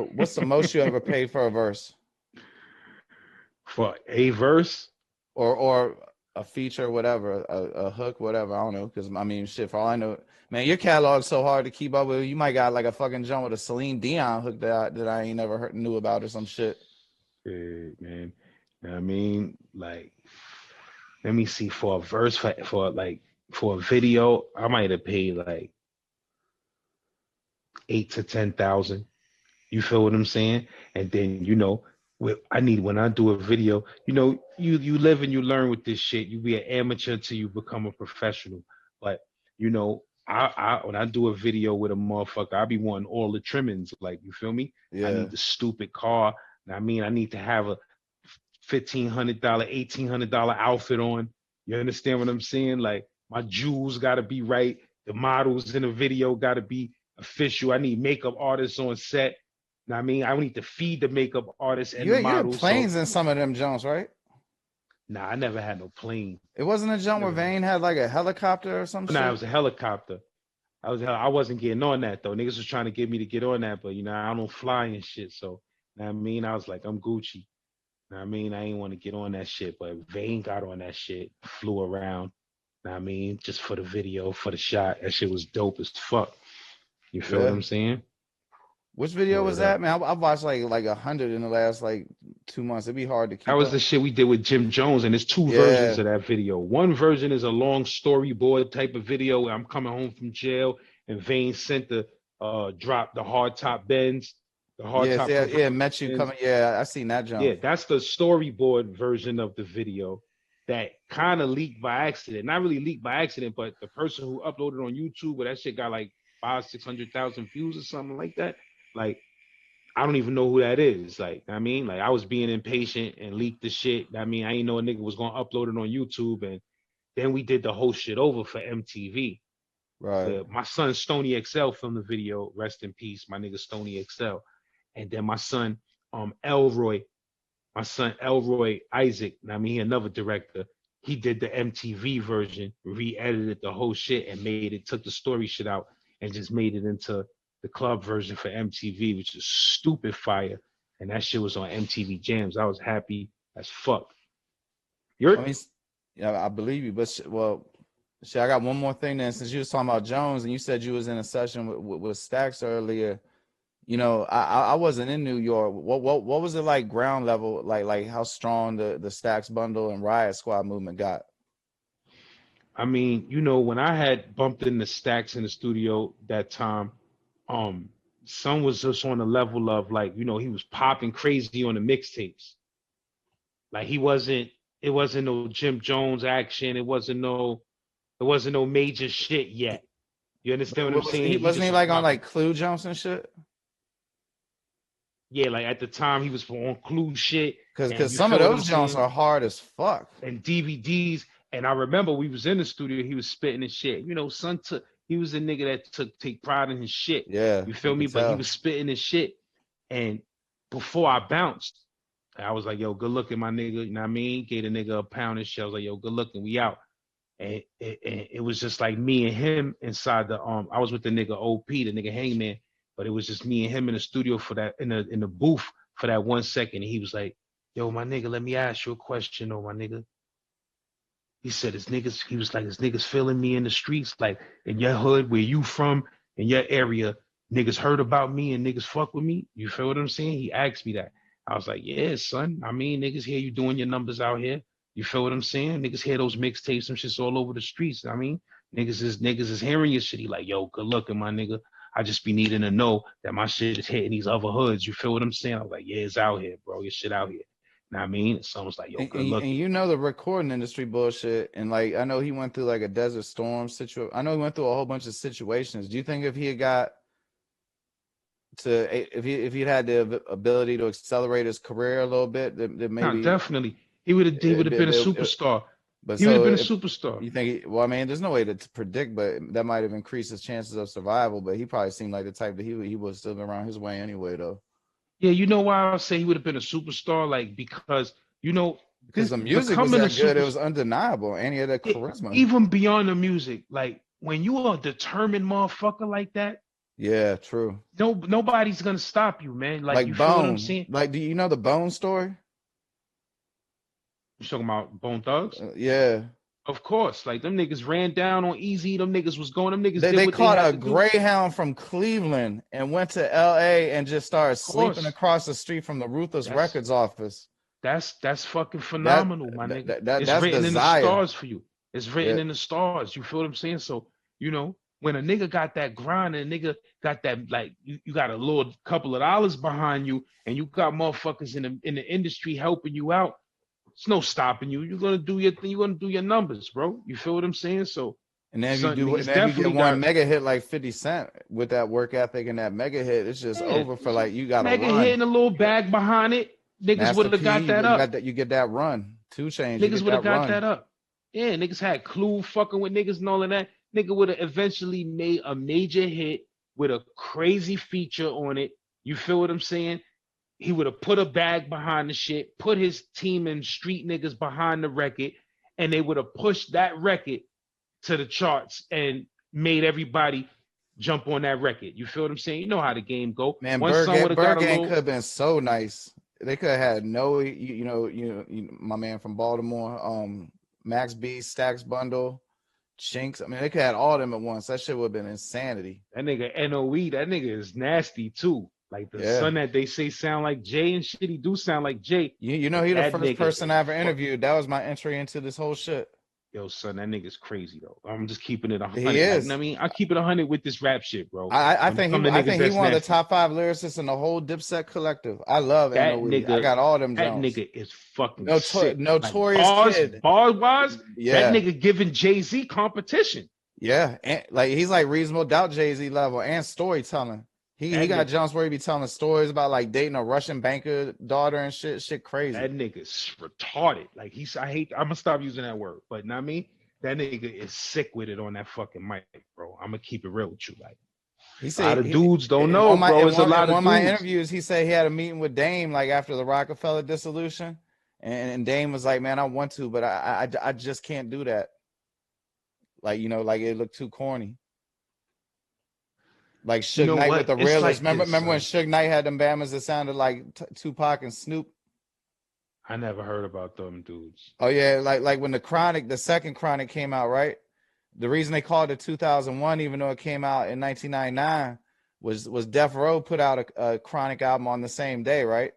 What's the most you ever paid for a verse For a verse. or a feature, whatever, a hook, whatever? I don't know, because I mean, shit. For all I know, man, your catalog's so hard to keep up with. You might got like a fucking jump with a Celine Dion hook that I ain't never knew about or some shit. Shit, man. I mean, like, let me see. For a verse, for a video, I might have paid like 8 to 10,000. You feel what I'm saying? And then I need when I do a video, you live and you learn with this shit. You be an amateur till you become a professional. But I when I do a video with a motherfucker, I be wanting all the trimmings. Like, you feel me? I Yeah. need the stupid car. I mean, I need to have a $1,500, $1,800 outfit on. You understand what I'm saying? Like, my jewels got to be right. The models in the video got to be official. I need makeup artists on set. I mean, I need to feed the makeup artists and the You had models. So, planes in some of them jumps, right? nah, I never had no plane. It wasn't a jump where Never. Vane had like a helicopter or some Nah, it shit. was a helicopter. I wasn't getting on that though. Niggas was trying to get me to get on that, but I don't fly and shit. So, I mean, I was like, I'm Gucci. I mean, I ain't want to get on that shit, but Vane got on that shit, flew around. I mean, just for the video, for the shot, that shit was dope as fuck. You feel what Yeah. I'm saying? Which video was Word up. that, man? I've watched like 100 in the last like 2 months. It'd be hard to That keep was the up. shit we did with Jim Jones, and there's two versions Yeah. of that video. One version is a long storyboard type of video where I'm coming home from jail, and Vane sent the drop the hard top bends, the hard Yes, top yeah, convertible yeah. Met you bends. coming. Yeah, I seen that Yeah, jump. that's the storyboard version of the video that kind of leaked by accident. Not really leaked by accident, but the person who uploaded on YouTube, where that shit got like 500,000, 600,000 views or something like that. Like, I don't even know who that is. Like, I mean, like, I was being impatient and leaked the shit. I mean, I didn't know a nigga was gonna upload it on YouTube, and then we did the whole shit over for MTV. Right. My son Stony XL filmed the video. Rest in peace, my nigga Stony XL. And then Elroy, my son Elroy Isaac. I mean, he another director. He did the MTV version, re-edited the whole shit, and took the story shit out and just made it into the club version for MTV, which is stupid fire. And that shit was on MTV Jams. I was happy as fuck. I You're mean, yeah, I believe you, but well, shit, I got one more thing then. Since you was talking about Jones and you said you was in a session with Stacks earlier, I wasn't in New York. What was it like ground level? Like how strong the Stacks bundle and Riot Squad movement got? I mean, when I had bumped into Stacks in the studio that time, um, Son was just on the level of, like, he was popping crazy on the mixtapes. Like, it wasn't no Jim Jones action. It wasn't no major shit yet. You understand what I'm He saying? He wasn't just he was like on popping. like Clue jumps and shit? Yeah, like at the time he was on Clue shit, and Cause you some of feel what I'm those jumps saying? are hard as fuck. And DVDs. And I remember we was in the studio, he was spitting and shit. Son he was a nigga that take pride in his shit. Yeah, You you feel me? could But he tell. was spitting his shit. And before I bounced, I was like, yo, good looking, my nigga. You know what I mean? Gave the nigga a pound and shit. I was like, yo, good looking, we out. And it was just like me and him inside I was with the nigga OP, the nigga Hangman, but it was just me and him in the studio for that, in the booth for that 1 second. And he was like, yo, my nigga, let me ask you a question, my nigga. He said, he was like, his niggas feeling me in the streets, like in your hood, where you from, in your area, niggas heard about me and niggas fuck with me. You feel what I'm saying? He asked me that. I was like, yeah, son. I mean, niggas hear you doing your numbers out here. You feel what I'm saying? Niggas hear those mixtapes and shit's all over the streets. I mean, niggas is hearing your shit. He like, yo, good looking, my nigga. I just be needing to know that my shit is hitting these other hoods. You feel what I'm saying? I was like, yeah, it's out here, bro. Your shit out here. Know what I mean? Someone's like, yo, good And looking. the recording industry bullshit, and like I know he went through like a Desert Storm situation. I know he went through a whole bunch of situations. Do you think if he had got to if he'd had the ability to accelerate his career a little bit, that No, maybe definitely. He would have been a superstar. but He would have so been a if superstar. you think well, I mean, there's no way to predict, but that might have increased his chances of survival. But he probably seemed like the type that he would still been around his way anyway, though. Yeah, you know why I say he would have been a superstar? Like, because Because this the music was becoming a that good, it super was undeniable, and he had that charisma. even beyond the music, like when you are a determined motherfucker like that, Yeah, true. Nobody's gonna stop you, man. Like, you Like feel what I'm Bone. saying? Like, do you know the Bone story? You talking about Bone Thugs? Yeah. Of course. Like, them niggas ran down on Easy. Them niggas was going. Them niggas did They what they caught had a to do. Of Greyhound from Cleveland and went to LA and just started sleeping course. across the street from the Ruthless That's Records office. that's fucking That, phenomenal, my nigga. It's that's written in the desire. stars for you. It's written Yeah. in the stars. You feel what I'm saying? So, when a nigga got that grind and a nigga got that, like, you got a little couple of dollars behind you and you got motherfuckers in the industry helping you out, it's no stopping you. You're gonna do your thing, you're gonna do your numbers, bro. You feel what I'm saying? So, And then if you son, do, and niggas then if you get definitely one got mega hit like 50 Cent with that work ethic and that mega hit, it's just yeah, over for like you gotta mega run. hitting a little bag behind it. Niggas would Master have P, got that you got up. that, you get that run. 2 Chainz, you Niggas get would have that got that run. up. Yeah, niggas had Clue fucking with niggas and all of that. Nigga would have eventually made a major hit with a crazy feature on it. You feel what I'm saying? He would have put a bag behind the shit, put his team and street niggas behind the record, and they would have pushed that record to the charts and made everybody jump on that record. You feel what I'm saying? You know how the game go. Man, One song would have got a Gang could little. have been so nice. They could have had no, my man from Baltimore, Max B, Stacks Bundle, Chinks. I mean, they could have had all of them at once. That shit would have been insanity. That nigga NOE, that nigga is nasty too. Like, the Yeah. son that they say sound like Jay and shit, he do sound like Jay. You know, But he the that first nigga person I is ever interviewed. That was my entry into this whole shit. Yo, son, that nigga's crazy though. I'm just keeping it He 100. Like, you know is. what I mean? I keep it 100 with this rap shit, bro. I When it think come to I niggas think he that's one of the nasty, top 5 lyricists in the whole Dipset collective. I love that NOE. I nigga, got all them that Jones. nigga is fucking sick. Like, Notorious Kid. bars wise, that Yeah. nigga giving Jay-Z competition. Yeah. And like he's like Reasonable Doubt Jay-Z level and storytelling. He got Nigga, Jones where he be telling stories about like dating a Russian banker daughter and shit. Shit crazy. that nigga's retarded. Like, I'm gonna stop using that word, but know what I mean? That nigga is sick with it on that fucking mic, bro. I'm gonna keep it real with you. Like, He a said lot of dudes don't know, bro. It's a lot in one of of my dudes. interviews, he said he had a meeting with Dame like after the Rockefeller dissolution, and Dame was like, "Man, I want to, but I just can't do that. Like, like it looked too corny. Like You Suge know Knight what? with the It's realest. like this, Remember when son. Suge Knight had them Bama's that sounded like Tupac and Snoop? I never heard about them dudes. Oh yeah, like when the second Chronic came out, right? The reason they called it 2001, even though it came out in 1999, was Death Row put out a Chronic album on the same day, right?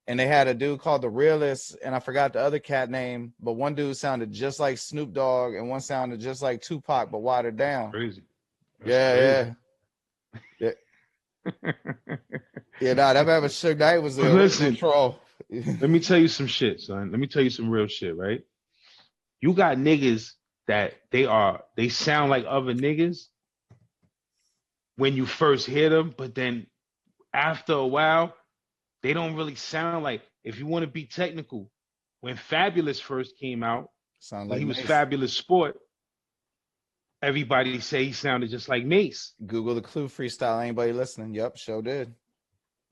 And they had a dude called the Realist, and I forgot the other cat name, but one dude sounded just like Snoop Dogg, and one sounded just like Tupac, but watered down. Crazy. That's Yeah, crazy. yeah. Nah, that man with Suge Knight was the original Listen, troll. let me tell you some shit, son. Let me tell you some real shit, right? You got niggas that they sound like other niggas when you first hear them, but then after a while, they don't really sound like, if you want to be technical, when Fabulous first came out, Sound when like he was Mace. Fabulous Sport, everybody say he sounded just like Mace. Google the Clue freestyle. Anybody listening? Yep, sure did.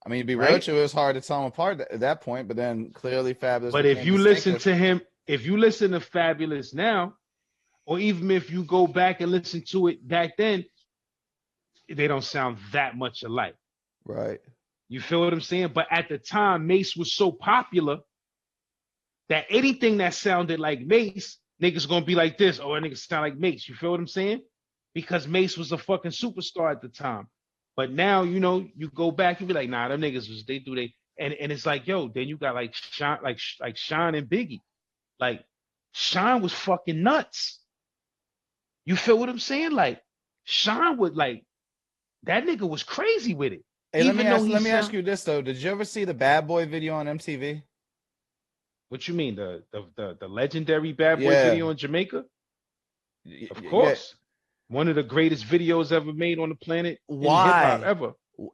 I mean, to be real Right? with you, it was hard to tell them apart at that point, but then clearly Fabulous But if became you listen distinctive. to him, if you listen to Fabulous now, or even if you go back and listen to it back then, they don't sound that much alike. Right. You feel what I'm saying? But at the time, Mace was so popular that anything that sounded like Mace, niggas gonna be like this. Oh, that nigga sound like Mace. You feel what I'm saying? Because Mace was a fucking superstar at the time. But now, you go back, you be like, nah, them niggas and it's like, yo, then you got like Shyne, like Shyne and Biggie. Like, Shyne was fucking nuts. You feel what I'm saying? Like, Shyne would, like, that nigga was crazy with it. Hey, Even though let me ask you this though. Did you ever see the Bad Boy video on MTV? What you mean? The legendary Bad Boy Yeah. video in Jamaica? Of course. Yeah. One of the greatest videos ever made on the planet. Why? In hip-hop ever.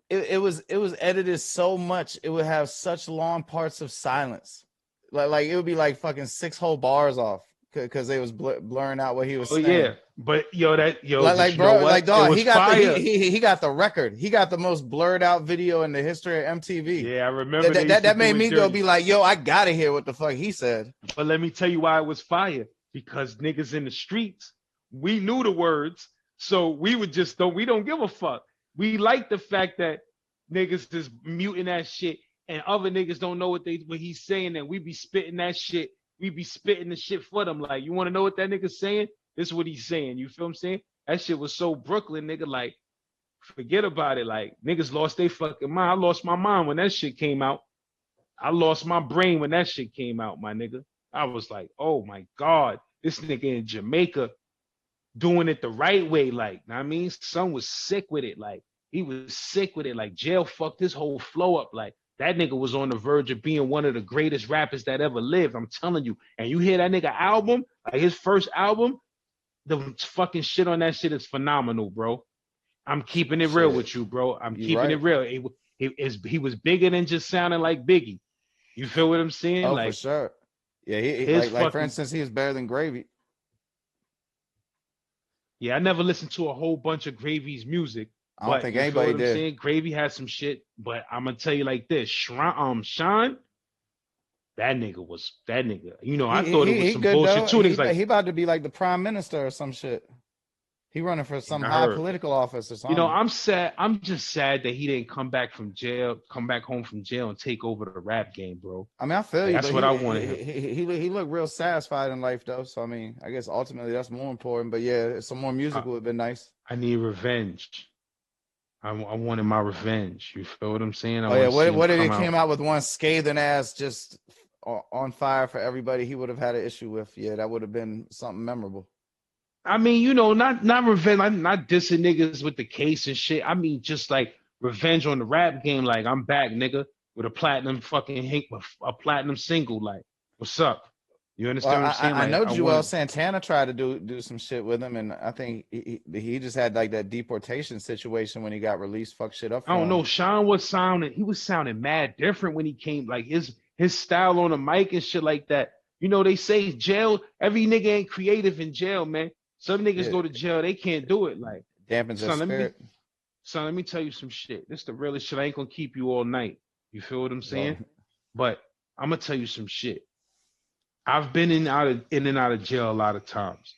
It was edited so much, it would have such long parts of silence. Like it would be like fucking 6 whole bars off because they was blurring out what he was saying. Yeah. But bro, like dog, he got fire. he got the record. He got the most blurred out video in the history of MTV. Yeah, I remember that made me go be like, yo, I gotta hear what the fuck he said. But let me tell you why it was fire. Because niggas in the streets, we knew the words, so we would just we don't give a fuck. We like the fact that niggas is muting that shit and other niggas don't know what he's saying, and we be spitting that shit. We be spitting the shit for them. Like, you want to know what that nigga's saying? This is what he's saying. You feel what I'm saying? That shit was so Brooklyn, nigga. Like, forget about it. Like, niggas lost their fucking mind. I lost my mind when that shit came out. I lost my brain when that shit came out, my nigga. I was like, oh my God, this nigga in Jamaica doing it the right way. Like, I mean, son was sick with it. Like, he was sick with it. Like, jail fucked his whole flow up. Like, that nigga was on the verge of being one of the greatest rappers that ever lived. I'm telling you. And you hear that nigga album, like his first album, the fucking shit on that shit is phenomenal, bro. I'm keeping it real with you, bro. I'm keeping it real. He was bigger than just sounding like Biggie. You feel what I'm saying? Oh, like, for sure. Yeah, he his like for fucking instance, he was better than Gravy. yeah. I never listened to a whole bunch of Gravy's music, I don't but think you feel anybody what I'm did. saying? Gravy has some shit, but I'm gonna tell you like this: Shyne, that nigga. You know, I thought it was He some good bullshit though. too. Niggas like, He about to be like the prime minister or some shit. He running for some I high heard. political office or You know, something. I'm sad. I'm just sad that he didn't come back from jail, come back home from jail, and take over the rap game, bro. I mean, I feel Like, you, that's but what I wanted him. he looked real satisfied in life though. So I mean, I guess ultimately that's more important. But yeah, some more music I, would have been nice. I need revenge. I wanted my revenge. You feel what I'm saying? I Oh yeah, want to see him what if he come came out. out with one scathing ass just on fire for everybody? He would have had an issue with. Yeah, that would have been something memorable. I mean, you know, not revenge. I'm not dissing niggas with the case and shit. I mean, just like revenge on the rap game. Like, I'm back, nigga, with a platinum a platinum single. Like, what's up? You Well, understand what I'm saying? I Like, know I Joel wanted. Santana tried to do some shit with him, and I think he just had like that deportation situation when he got released, fuck shit up I don't for know. him. Sean was sounding. He was sounding mad different when he came. Like his style on the mic and shit like that. You know, they say jail. Every nigga ain't creative in jail, man. Some niggas Yeah, go to jail, they can't do it. Like, dampens their son, spirit. let me tell you some shit. This the realest shit. I ain't gonna keep you all night. You feel what I'm saying? But I'm gonna tell you some shit. I've been in and out of jail a lot of times.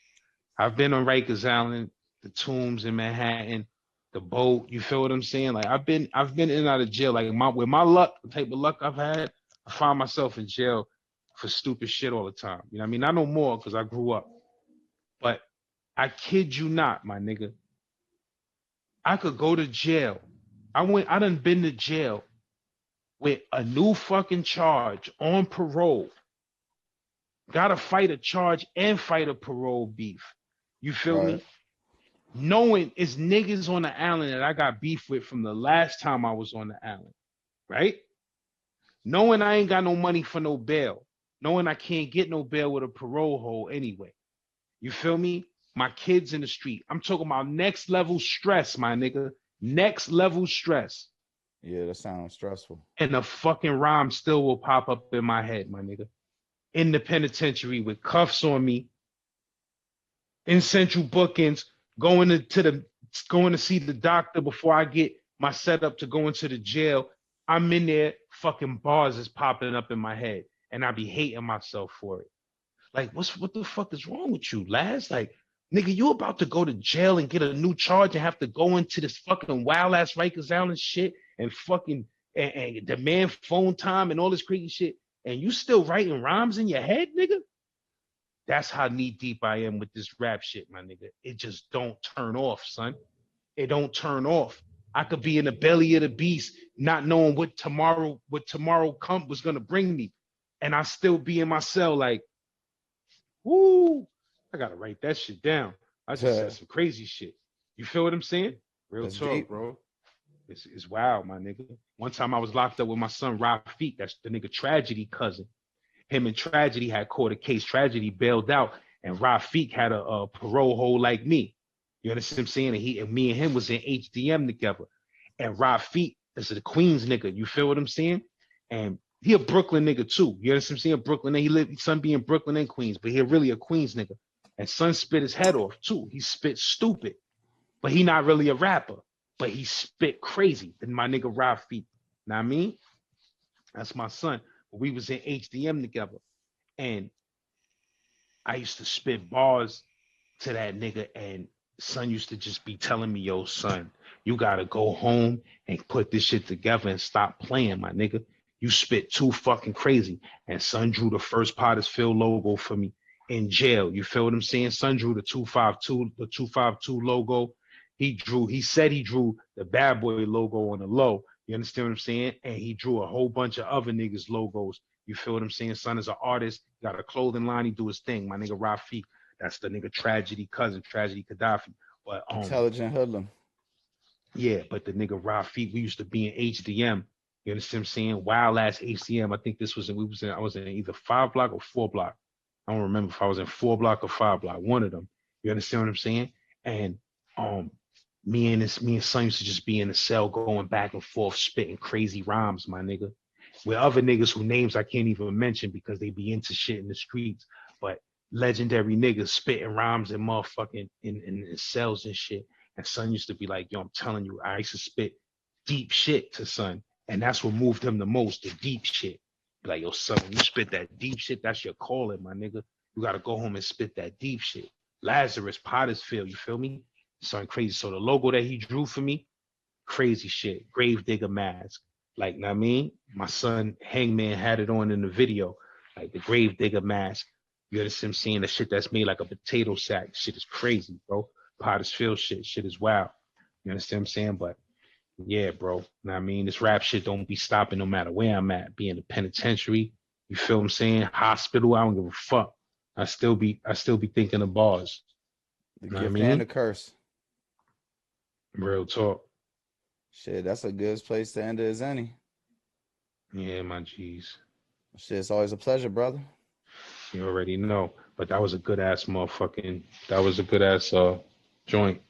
I've been on Rikers Island, the Tombs in Manhattan, the boat. You feel what I'm saying? Like, I've been in and out of jail. Like, with my luck, the type of luck I've had, I find myself in jail for stupid shit all the time. You know what I mean? I know more because I grew up. But I kid you not, my nigga. I could go to jail. I done been to jail with a new fucking charge on parole. Gotta fight a charge and fight a parole beef. You feel Right. me? Knowing it's niggas on the island that I got beef with from the last time I was on the island, right? Knowing I ain't got no money for no bail, knowing I can't get no bail with a parole hold anyway. You feel me? My kids in the street. I'm talking about next level stress, my nigga. Next level stress. Yeah, that sounds stressful. And the fucking rhyme still will pop up in my head, my nigga. In the penitentiary with cuffs on me, in central bookings, going to see the doctor before I get my setup to go into the jail. I'm in there, fucking bars is popping up in my head, and I be hating myself for it. Like, what the fuck is wrong with you, Laz? Like, nigga, you about to go to jail and get a new charge and have to go into this fucking wild ass Rikers Island shit and fucking and demand phone time and all this crazy shit, and you still writing rhymes in your head, nigga? That's how knee deep I am with this rap shit, my nigga. It just don't turn off, son. It don't turn off. I could be in the belly of the beast, not knowing what tomorrow come was gonna bring me, and I still be in my cell like, woo, I gotta write that shit down. I just said some crazy shit. You feel what I'm saying? Real That's talk, deep. bro. It's wild, my nigga. One time I was locked up with my son Rafiq. That's the nigga Tragedy cousin. Him and Tragedy had caught a case. Tragedy bailed out, and Rafiq had a parole hold like me. You understand what I'm saying? And me and him was in HDM together. And Rafiq is a Queens nigga. You feel what I'm saying? And he a Brooklyn nigga too. You understand what I'm saying? Brooklyn. And he lived, son be in Brooklyn and Queens, but he really a Queens nigga. And son spit his head off too. He spit stupid, but he not really a rapper. But he spit crazy. Then my nigga Rafiq. Know what I mean? That's my son. We was in HDM together. And I used to spit bars to that nigga, and son used to just be telling me, yo, son, you gotta go home and put this shit together and stop playing, my nigga. You spit too fucking crazy. And son drew the first Pottersfield logo for me in jail. You feel what I'm saying? Son drew the 252 logo. He said he drew the bad boy logo on the low. You understand what I'm saying? And he drew a whole bunch of other niggas' logos. You feel what I'm saying? Son is an artist, got a clothing line, he do his thing. My nigga Rafiq, that's the nigga Tragedy cousin, Tragedy Gaddafi. But Intelligent hoodlum. yeah, but the nigga Rafiq, we used to be in HDM. You understand what I'm saying? Wild ass HDM. I think this was I was in either 5 block or 4 block. I don't remember if I was in 4 block or 5 block, one of them. You understand what I'm saying? And um me and son used to just be in the cell going back and forth, spitting crazy rhymes, my nigga. With other niggas whose names I can't even mention because they be into shit in the streets. But legendary niggas spitting rhymes and motherfucking in cells and shit. And son used to be like, yo, I'm telling you, I used to spit deep shit to son. And that's what moved him the most, the deep shit. Like, yo, son, when you spit that deep shit, that's your calling, my nigga. You gotta go home and spit that deep shit. Lazarus, Pottersfield, you feel me? Something crazy. So the logo that he drew for me, crazy shit. Gravedigger mask. Like, know what I mean? My son Hangman had it on in the video. Like the Gravedigger mask. You understand what I'm saying? The shit that's made like a potato sack. Shit is crazy, bro. Pottersfield shit. Shit is wild. You understand what I'm saying? But yeah, bro. Know what I mean? This rap shit don't be stopping no matter where I'm at. Be in the penitentiary. You feel what I'm saying? Hospital. I don't give a fuck. I still be thinking of bars. The You know what I gift and the mean? curse. Real talk. Shit, that's a good place to end it as any. Yeah, my G's. Shit, it's always a pleasure, brother. You already know. But that was a good ass joint.